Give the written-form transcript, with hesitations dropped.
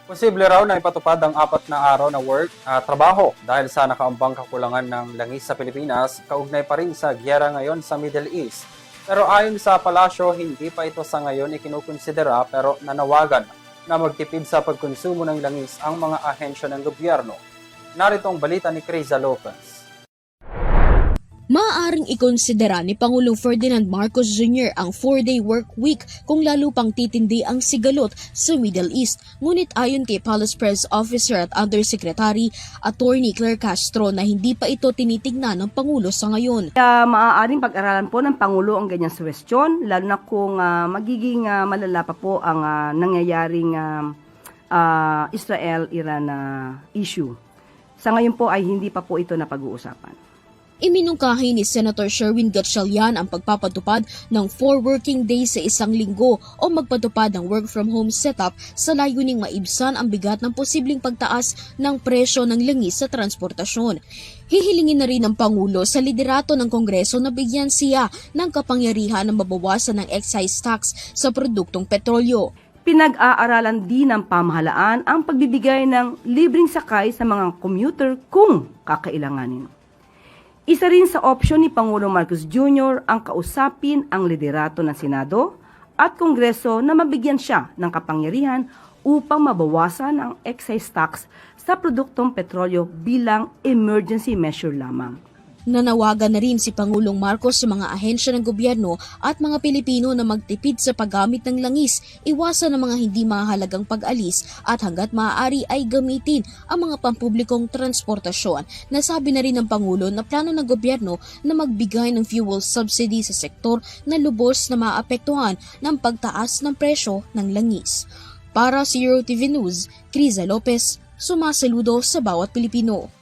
Posible raw na ipatupad ang 4 na araw na trabaho dahil sa nakaambang kakulangan ng langis sa Pilipinas, kaugnay pa rin sa giyera ngayon sa Middle East. Pero ayon sa palasyo, hindi pa ito sa ngayon ikinukonsidera pero nanawagan na magtipid sa pagkonsumo ng langis ang mga ahensya ng gobyerno. Narito ang balita ni Criza Lopez. Maaaring ikonsidera ni Pangulong Ferdinand Marcos Jr. ang 4-day work week kung lalo pang titindi ang sigalot sa Middle East. Ngunit ayon kay Palace Press Officer at Undersecretary Attorney Claire Castro na hindi pa ito tinitignan ng Pangulo sa ngayon. Maaaring pag-aralan po ng Pangulo ang ganyang suwestyon, lalo na kung magiging malala pa po ang nangyayaring Israel-Iran issue. Sa ngayon po ay hindi pa po ito napag-uusapan. Iminungkahi ni Senator Sherwin Gatchalian ang pagpapatupad ng 4 working days sa isang linggo o magpatupad ng work-from-home setup sa layuning maibsan ang bigat ng posibleng pagtaas ng presyo ng langis sa transportasyon. Hihilingin na rin ng Pangulo sa liderato ng Kongreso na bigyan siya ng kapangyarihan na mabawasan ng excise tax sa produktong petrolyo. Pinag-aaralan din ng pamahalaan ang pagbibigay ng libreng sakay sa mga commuter kung kakailanganin. Isa rin sa opsyon ni Pangulong Marcos Jr. ang kausapin ang liderato ng Senado at Kongreso na mabigyan siya ng kapangyarihan upang mabawasan ang excise tax sa produktong petrolyo bilang emergency measure lamang. Nanawagan na rin si Pangulong Marcos sa mga ahensya ng gobyerno at mga Pilipino na magtipid sa paggamit ng langis, iwasan ang mga hindi mahalagang pag-alis at hanggat maaari ay gamitin ang mga pampublikong transportasyon. Nasabi na rin ng Pangulo na plano ng gobyerno na magbigay ng fuel subsidy sa sektor na lubos na maapektuhan ng pagtaas ng presyo ng langis. Para sa EuroTV News, Criza Lopez, sumasaludo sa bawat Pilipino.